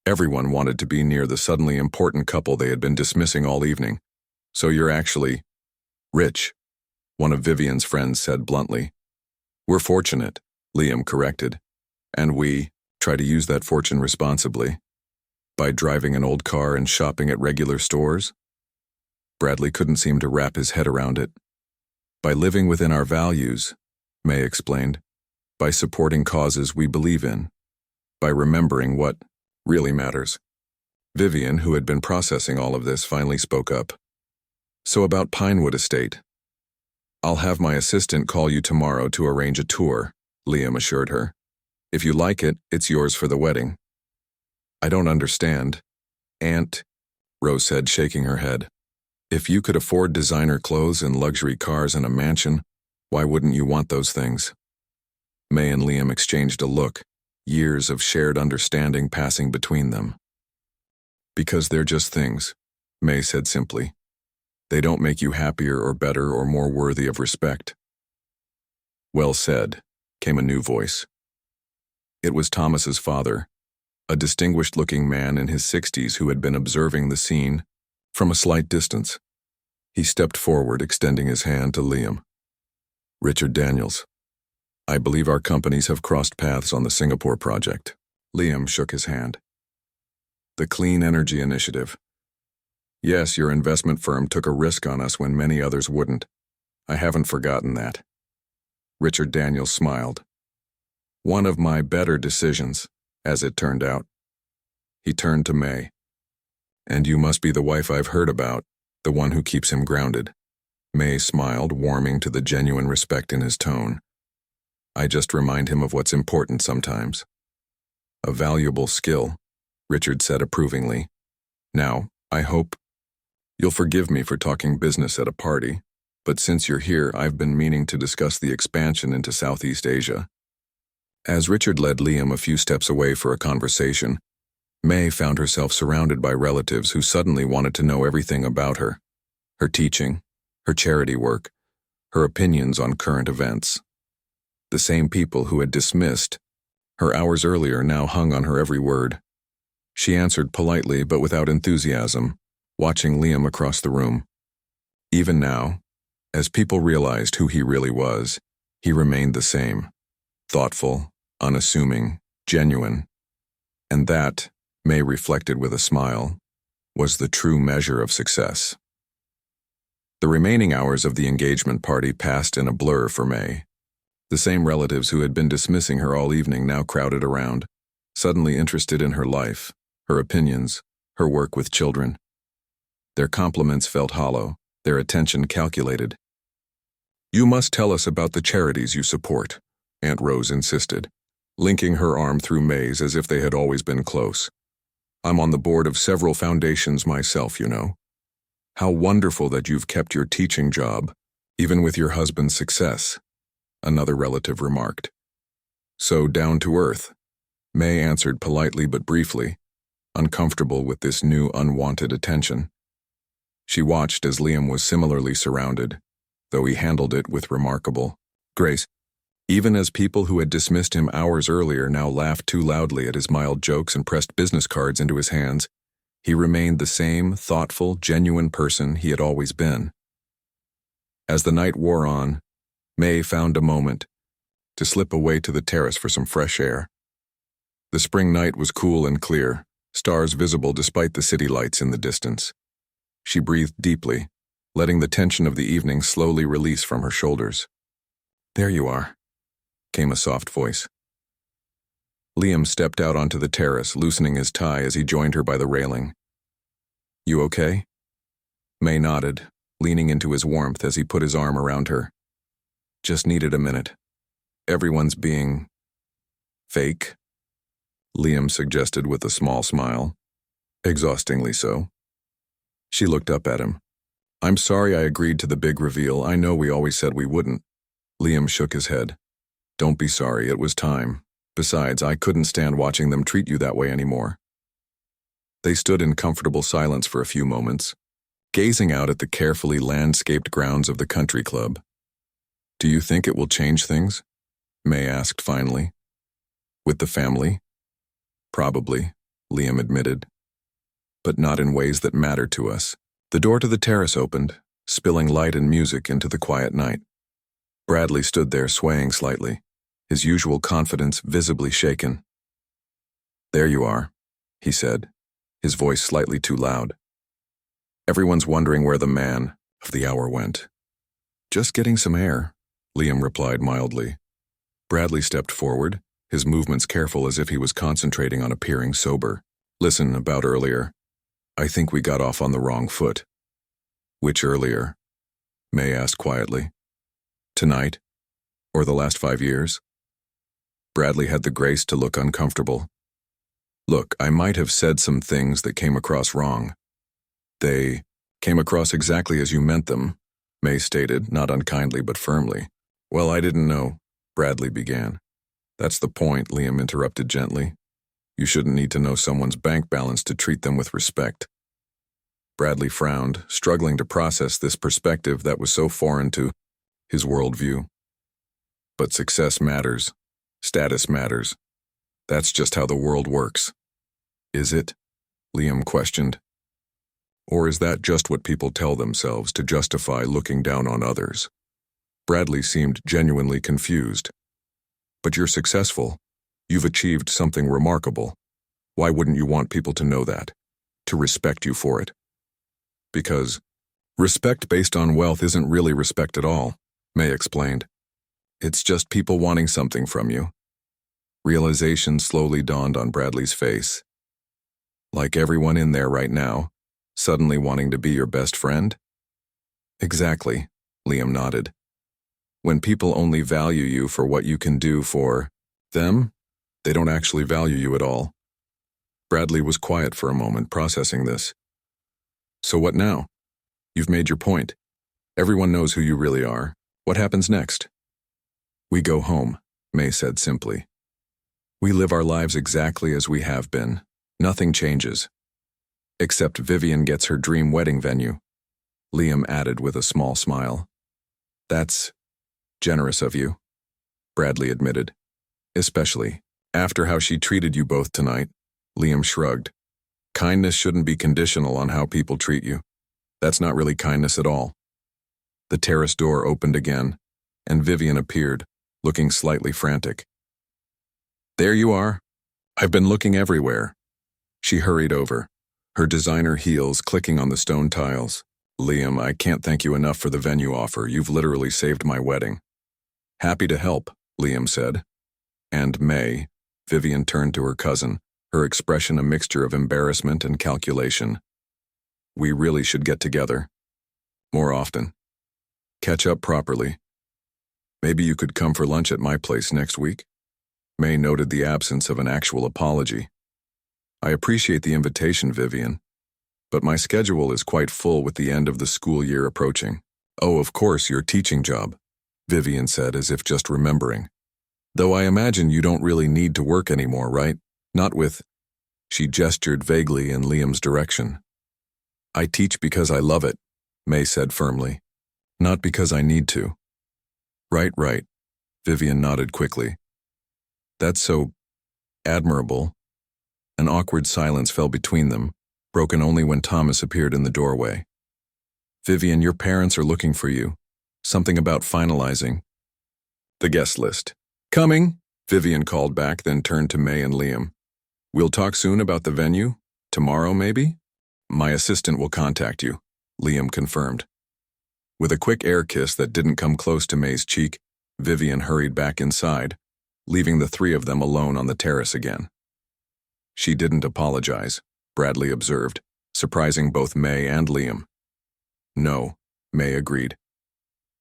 Everyone wanted to be near the suddenly important couple they had been dismissing all evening. "So you're actually rich," one of Vivian's friends said bluntly. "We're fortunate," Liam corrected. "And we try to use that fortune responsibly. By driving an old car and shopping at regular stores?" Bradley couldn't seem to wrap his head around it. "By living within our values," May explained. "By supporting causes we believe in. By remembering what really matters." Vivian, who had been processing all of this, finally spoke up. "So about Pinewood Estate. I'll have my assistant call you tomorrow to arrange a tour," Liam assured her. "If you like it, it's yours for the wedding." "I don't understand," Aunt Rose said, shaking her head. "If you could afford designer clothes and luxury cars and a mansion, why wouldn't you want those things?" May and Liam exchanged a look, years of shared understanding passing between them. "Because they're just things," May said simply. "They don't make you happier or better or more worthy of respect." "Well said," came a new voice. It was Thomas's father, a distinguished-looking man in his 60s who had been observing the scene from a slight distance. He stepped forward, extending his hand to Liam. "Richard Daniels. I believe our companies have crossed paths on the Singapore project." Liam shook his hand. "The Clean Energy Initiative. Yes, your investment firm took a risk on us when many others wouldn't. I haven't forgotten that." Richard Daniels smiled. "One of my better decisions, as it turned out." He turned to May. "And you must be the wife I've heard about, the one who keeps him grounded." May smiled, warming to the genuine respect in his tone. "I just remind him of what's important sometimes." "A valuable skill," Richard said approvingly. "Now, I hope you'll forgive me for talking business at a party, but since you're here, I've been meaning to discuss the expansion into Southeast Asia." As Richard led Liam a few steps away for a conversation, May found herself surrounded by relatives who suddenly wanted to know everything about her: her teaching, her charity work, her opinions on current events. The same people who had dismissed her hours earlier now hung on her every word. She answered politely but without enthusiasm, watching Liam across the room. Even now, as people realized who he really was, he remained the same. thoughtful, unassuming, genuine. And that, May reflected with a smile, was the true measure of success. The remaining hours of the engagement party passed in a blur for May. The same relatives who had been dismissing her all evening now crowded around, suddenly interested in her life, her opinions, her work with children. Their compliments felt hollow, their attention calculated. "You must tell us about the charities you support," Aunt Rose insisted, linking her arm through May's as if they had always been close. "I'm on the board of several foundations myself, you know. How wonderful that you've kept your teaching job, even with your husband's success," another relative remarked. "So down to earth," May answered politely but briefly, uncomfortable with this new unwanted attention. She watched as Liam was similarly surrounded, though he handled it with remarkable grace. Even as people who had dismissed him hours earlier now laughed too loudly at his mild jokes and pressed business cards into his hands, he remained the same thoughtful, genuine person he had always been. As the night wore on, May found a moment to slip away to the terrace for some fresh air. The spring night was cool and clear, stars visible despite the city lights in the distance. She breathed deeply, letting the tension of the evening slowly release from her shoulders. "There you are," came a soft voice. Liam stepped out onto the terrace, loosening his tie as he joined her by the railing. "You okay?" May nodded, leaning into his warmth as he put his arm around her. "Just needed a minute. Everyone's being fake," Liam suggested with a small smile. "Exhaustingly so." She looked up at him. "I'm sorry I agreed to the big reveal. I know we always said we wouldn't." Liam shook his head. "Don't be sorry, it was time. Besides, I couldn't stand watching them treat you that way anymore." They stood in comfortable silence for a few moments, gazing out at the carefully landscaped grounds of the country club. "Do you think it will change things?" May asked finally. "With the family?" "Probably," Liam admitted. "But not in ways that matter to us." The door to the terrace opened, spilling light and music into the quiet night. Bradley stood there swaying slightly, his usual confidence visibly shaken. "There you are," he said, his voice slightly too loud. "Everyone's wondering where the man of the hour went." "Just getting some air," Liam replied mildly. Bradley stepped forward, his movements careful as if he was concentrating on appearing sober. "Listen, about earlier. I think we got off on the wrong foot." "Which earlier?" May asked quietly. "Tonight? Or the last 5 years?" Bradley had the grace to look uncomfortable. "Look, I might have said some things that came across wrong." "They came across exactly as you meant them," May stated, not unkindly but firmly. "Well, I didn't know," Bradley began. "That's the point," Liam interrupted gently. "You shouldn't need to know someone's bank balance to treat them with respect." Bradley frowned, struggling to process this perspective that was so foreign to his worldview. "But success matters. Status matters. That's just how the world works." "Is it?" Liam questioned. "Or is that just what people tell themselves to justify looking down on others?" Bradley seemed genuinely confused. "But you're successful. You've achieved something remarkable. Why wouldn't you want people to know that? To respect you for it?" "Because respect based on wealth isn't really respect at all," May explained. "It's just people wanting something from you." Realization slowly dawned on Bradley's face. "Like everyone in there right now, suddenly wanting to be your best friend?" "Exactly," Liam nodded. "When people only value you for what you can do for them, they don't actually value you at all." Bradley was quiet for a moment, processing this. "So what now? You've made your point. Everyone knows who you really are. What happens next?" "We go home," May said simply. "We live our lives exactly as we have been. Nothing changes. Except Vivian gets her dream wedding venue," Liam added with a small smile. "That's generous of you," Bradley admitted. "Especially after how she treated you both tonight," Liam shrugged. "Kindness shouldn't be conditional on how people treat you. That's not really kindness at all." The terrace door opened again, and Vivian appeared, looking slightly frantic. There you are. I've been looking everywhere. She hurried over, her designer heels clicking on the stone tiles. Liam, I can't thank you enough for the venue offer. You've literally saved my wedding. Happy to help, Liam said. And May, Vivian turned to her cousin, her expression a mixture of embarrassment and calculation. We really should get together. More often. Catch up properly. Maybe you could come for lunch at my place next week? May noted the absence of an actual apology. I appreciate the invitation, Vivian, but my schedule is quite full with the end of the school year approaching. Oh, of course, your teaching job, Vivian said as if just remembering. Though I imagine you don't really need to work anymore, right? Not with... She gestured vaguely in Liam's direction. I teach because I love it, May said firmly. Not because I need to. Right, Vivian nodded quickly. That's so... admirable. An awkward silence fell between them, broken only when Thomas appeared in the doorway. Vivian, your parents are looking for you. Something about finalizing the guest list. Coming, Vivian called back, then turned to May and Liam. We'll talk soon about the venue? Tomorrow, maybe? My assistant will contact you, Liam confirmed. With a quick air kiss that didn't come close to May's cheek, Vivian hurried back inside, leaving the three of them alone on the terrace again. She didn't apologize, Bradley observed, surprising both May and Liam. No, May agreed.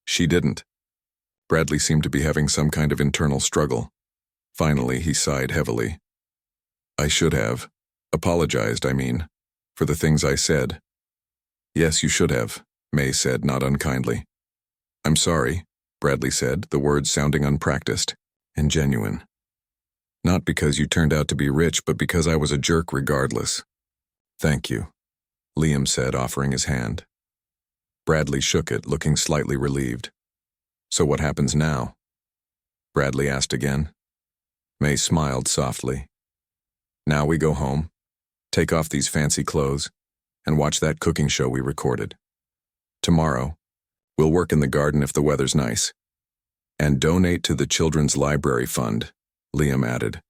She didn't. Bradley seemed to be having some kind of internal struggle. Finally, he sighed heavily. I should have. Apologized, I mean, for the things I said. Yes, you should have, May said, not unkindly. I'm sorry, Bradley said, the words sounding unpracticed and genuine. Not because you turned out to be rich, but because I was a jerk regardless. Thank you, Liam said, offering his hand. Bradley shook it, looking slightly relieved. So what happens now? Bradley asked again. May smiled softly. Now we go home, take off these fancy clothes, and watch that cooking show we recorded. Tomorrow, we'll work in the garden if the weather's nice. And donate to the Children's Library Fund, Liam added.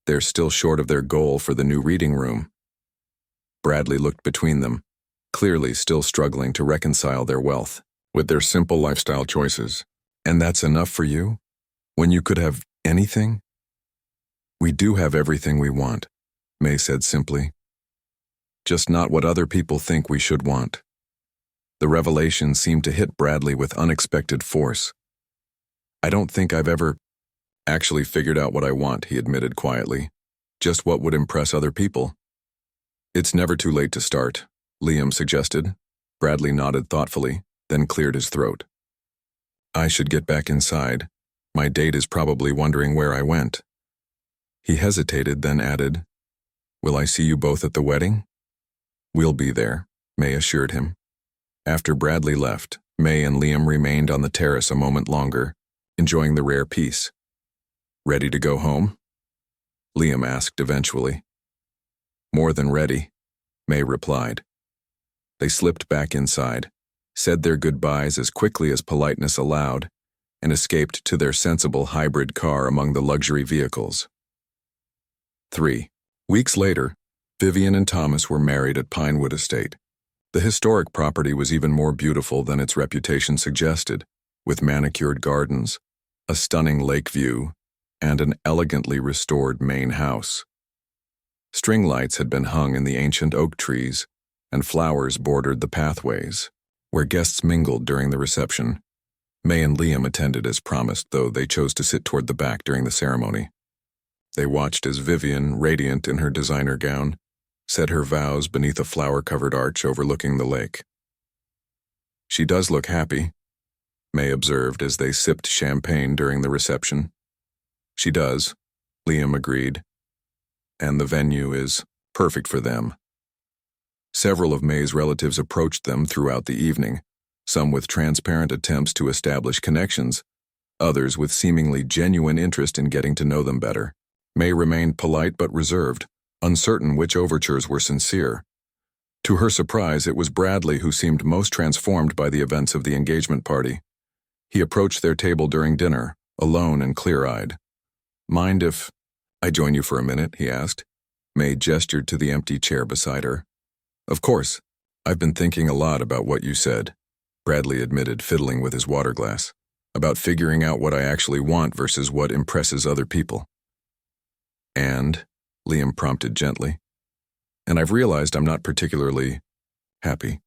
They're still short of their goal for the new reading room. Bradley looked between them, clearly still struggling to reconcile their wealth with their simple lifestyle choices. And that's enough for you? When you could have anything? We do have everything we want, May said simply. Just not what other people think we should want. The revelation seemed to hit Bradley with unexpected force. I don't think I've ever actually figured out what I want, he admitted quietly. Just what would impress other people. It's never too late to start, Liam suggested. Bradley nodded thoughtfully, then cleared his throat. I should get back inside. My date is probably wondering where I went. He hesitated, then added, Will I see you both at the wedding? We'll be there, May assured him. After Bradley left, May and Liam remained on the terrace a moment longer, enjoying the rare peace. Ready to go home? Liam asked eventually. More than ready, May replied. They slipped back inside, said their goodbyes as quickly as politeness allowed, and escaped to their sensible hybrid car among the luxury vehicles. 3 weeks later, Vivian and Thomas were married at Pinewood Estate. The historic property was even more beautiful than its reputation suggested, with manicured gardens, a stunning lake view, and an elegantly restored main house. String lights had been hung in the ancient oak trees, and flowers bordered the pathways, where guests mingled during the reception. May and Liam attended as promised, though they chose to sit toward the back during the ceremony. They watched as Vivian, radiant in her designer gown, said her vows beneath a flower-covered arch overlooking the lake. She does look happy, May observed as they sipped champagne during the reception. She does, Liam agreed. And the venue is perfect for them. Several of May's relatives approached them throughout the evening, some with transparent attempts to establish connections, others with seemingly genuine interest in getting to know them better. May remained polite but reserved, uncertain which overtures were sincere. To her surprise, it was Bradley who seemed most transformed by the events of the engagement party. He approached their table during dinner, alone and clear-eyed. Mind if I join you for a minute, he asked. May gestured to the empty chair beside her. Of course. I've been thinking a lot about what you said, Bradley admitted, fiddling with his water glass. About figuring out what I actually want versus what impresses other people. And, Liam prompted gently. And I've realized I'm not particularly happy,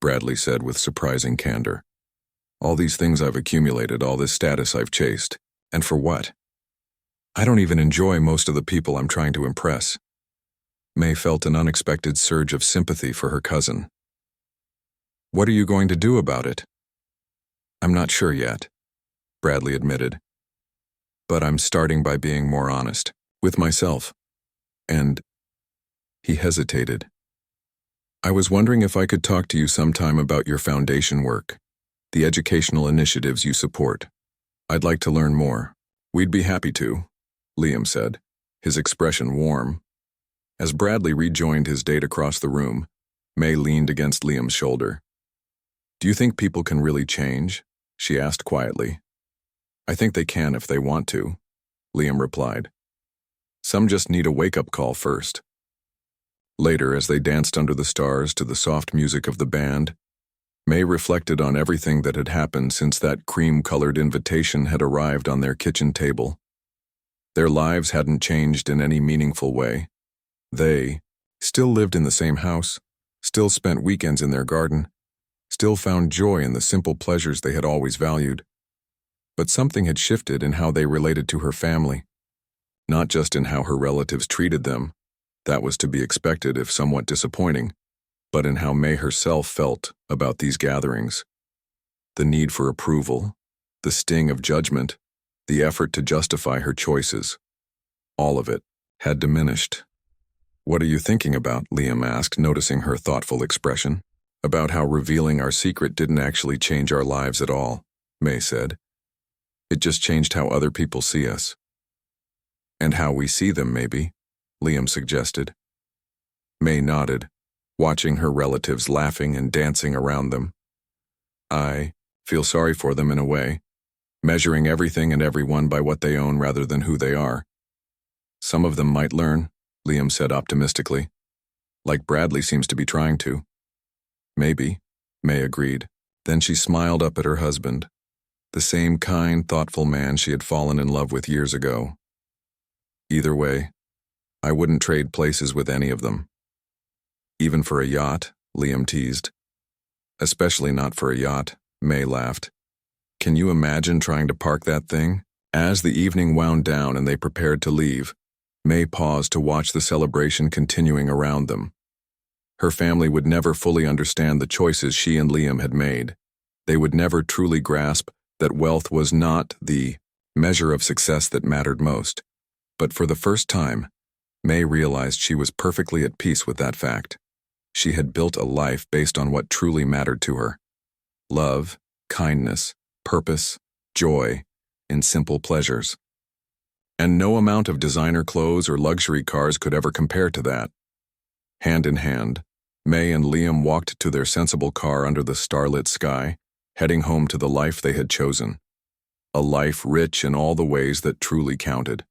Bradley said with surprising candor. All these things I've accumulated, all this status I've chased. And for what? I don't even enjoy most of the people I'm trying to impress. May felt an unexpected surge of sympathy for her cousin. What are you going to do about it? I'm not sure yet, Bradley admitted. But I'm starting by being more honest with myself. And he hesitated. I was wondering if I could talk to you sometime about your foundation work, the educational initiatives you support. I'd like to learn more. We'd be happy to, Liam said, his expression warm. As Bradley rejoined his date across the room, May leaned against Liam's shoulder. Do you think people can really change? She asked quietly. I think they can if they want to, Liam replied. Some just need a wake-up call first. Later, as they danced under the stars to the soft music of the band, May reflected on everything that had happened since that cream-colored invitation had arrived on their kitchen table. Their lives hadn't changed in any meaningful way. They still lived in the same house, still spent weekends in their garden, still found joy in the simple pleasures they had always valued. But something had shifted in how they related to her family. Not just in how her relatives treated them, that was to be expected if somewhat disappointing, but in how May herself felt about these gatherings. The need for approval, the sting of judgment, the effort to justify her choices. All of it had diminished. What are you thinking about? Liam asked, noticing her thoughtful expression. About how revealing our secret didn't actually change our lives at all, May said. It just changed how other people see us. And how we see them, maybe, Liam suggested. May nodded, watching her relatives laughing and dancing around them. I feel sorry for them in a way, measuring everything and everyone by what they own rather than who they are. Some of them might learn, Liam said optimistically. Like Bradley seems to be trying to. Maybe, May agreed. Then she smiled up at her husband, the same kind, thoughtful man she had fallen in love with years ago. Either way, I wouldn't trade places with any of them. Even for a yacht, Liam teased. Especially not for a yacht, May laughed. Can you imagine trying to park that thing? As the evening wound down and they prepared to leave, May paused to watch the celebration continuing around them. Her family would never fully understand the choices she and Liam had made. They would never truly grasp that wealth was not the measure of success that mattered most. But for the first time, May realized she was perfectly at peace with that fact. She had built a life based on what truly mattered to her. Love, kindness, purpose, joy, in simple pleasures. And no amount of designer clothes or luxury cars could ever compare to that. Hand in hand, May and Liam walked to their sensible car under the starlit sky, heading home to the life they had chosen. A life rich in all the ways that truly counted.